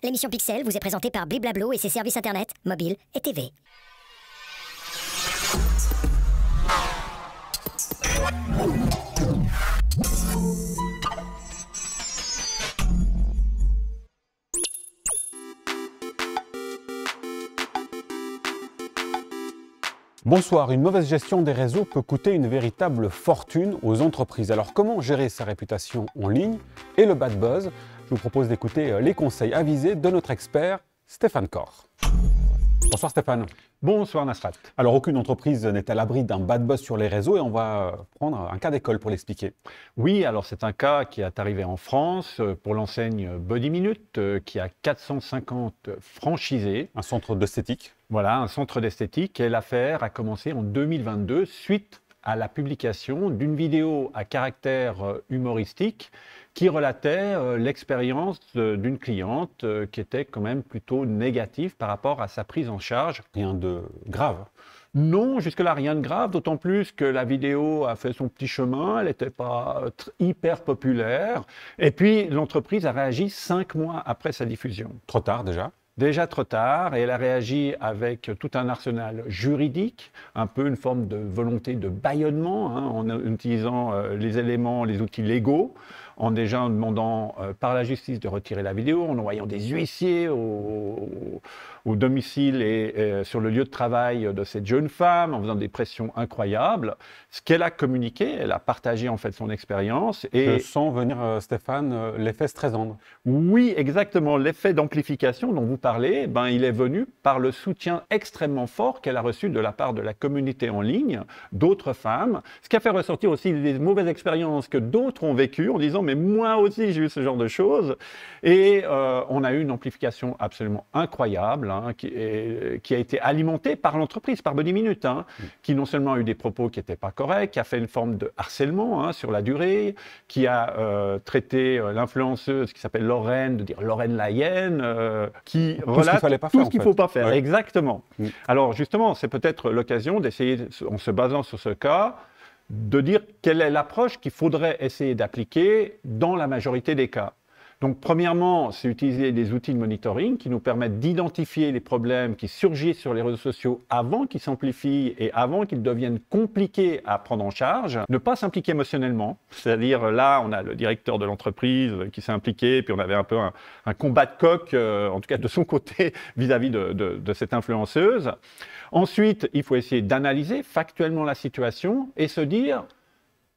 L'émission Pixel vous est présentée par Bliblablo et ses services internet, mobile et TV. Bonsoir, une mauvaise gestion des réseaux peut coûter une véritable fortune aux entreprises. Alors comment gérer sa réputation en ligne et le bad buzz? Je vous propose d'écouter les conseils avisés de notre expert Stéphane Corr. Bonsoir Stéphane. Bonsoir Nasrat. Alors aucune entreprise n'est à l'abri d'un bad buzz sur les réseaux et on va prendre un cas d'école pour l'expliquer. Oui, alors c'est un cas qui est arrivé en France pour l'enseigne Body Minute qui a 450 franchisés. Un centre d'esthétique. Voilà, un centre d'esthétique et l'affaire a commencé en 2022 suite à la publication d'une vidéo à caractère humoristique qui relatait l'expérience d'une cliente qui était quand même plutôt négative par rapport à sa prise en charge. Rien de grave. Non, jusque-là, rien de grave, d'autant plus que la vidéo a fait son petit chemin, elle n'était pas hyper populaire. Et puis, l'entreprise a réagi 5 mois après sa diffusion. Trop tard déjà. Déjà trop tard, et elle a réagi avec tout un arsenal juridique, un peu une forme de volonté de bâillonnement, en utilisant les éléments, les outils légaux, en déjà demandant par la justice de retirer la vidéo, en envoyant des huissiers au domicile et sur le lieu de travail de cette jeune femme, en faisant des pressions incroyables. Ce qu'elle a communiqué, elle a partagé en fait son expérience. Je sens venir, Stéphane, l'effet Streisand. Oui, exactement. L'effet d'amplification dont vous parlez, il est venu par le soutien extrêmement fort qu'elle a reçu de la part de la communauté en ligne, d'autres femmes, ce qui a fait ressortir aussi les mauvaises expériences que d'autres ont vécues en disant « mais moi aussi j'ai eu ce genre de choses ». Et on a eu une amplification absolument incroyable qui a été alimentée par l'entreprise, par Body Minute, qui non seulement a eu des propos qui n'étaient pas corrects, qui a fait une forme de harcèlement sur la durée, qui a traité l'influenceuse qui s'appelle Lorraine, de dire Lorraine la hyène, qui relate tout ce qu'il ne faut pas faire. Ouais. Exactement. Alors justement, c'est peut-être l'occasion d'essayer, en se basant sur ce cas, de dire quelle est l'approche qu'il faudrait essayer d'appliquer dans la majorité des cas. Donc, premièrement, c'est utiliser des outils de monitoring qui nous permettent d'identifier les problèmes qui surgissent sur les réseaux sociaux avant qu'ils s'amplifient et avant qu'ils deviennent compliqués à prendre en charge. Ne pas s'impliquer émotionnellement, c'est-à-dire là, on a le directeur de l'entreprise qui s'est impliqué, puis on avait un peu un combat de coq, en tout cas de son côté, vis-à-vis de cette influenceuse. Ensuite, il faut essayer d'analyser factuellement la situation et se dire,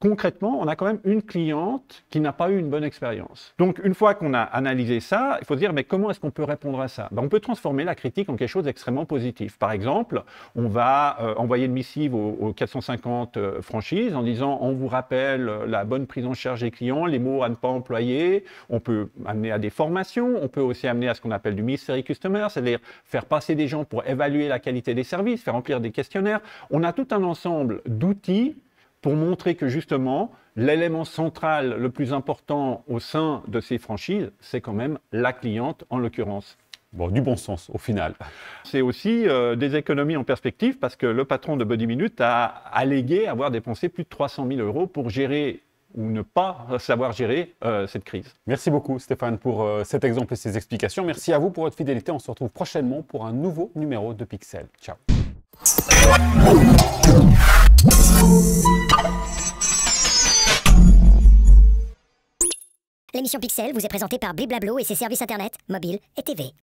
concrètement, on a quand même une cliente qui n'a pas eu une bonne expérience. Donc, une fois qu'on a analysé ça, il faut se dire, mais comment est-ce qu'on peut répondre à ça? On peut transformer la critique en quelque chose d'extrêmement positif. Par exemple, on va envoyer une missive aux 450 franchises en disant, on vous rappelle la bonne prise en charge des clients, les mots à ne pas employer. On peut amener à des formations, on peut aussi amener à ce qu'on appelle du mystery customer, c'est-à-dire faire passer des gens pour évaluer la qualité des services, faire remplir des questionnaires. On a tout un ensemble d'outils pour montrer que justement, l'élément central le plus important au sein de ces franchises, c'est quand même la cliente en l'occurrence. Bon, du bon sens au final. C'est aussi des économies en perspective parce que le patron de Body Minute a allégué avoir dépensé plus de 300 000 € pour gérer ou ne pas savoir gérer cette crise. Merci beaucoup Stéphane pour cet exemple et ces explications. Merci à vous pour votre fidélité. On se retrouve prochainement pour un nouveau numéro de Pixel. Ciao. L'émission Pixel vous est présentée par Bliblablo et ses services internet, mobile et TV.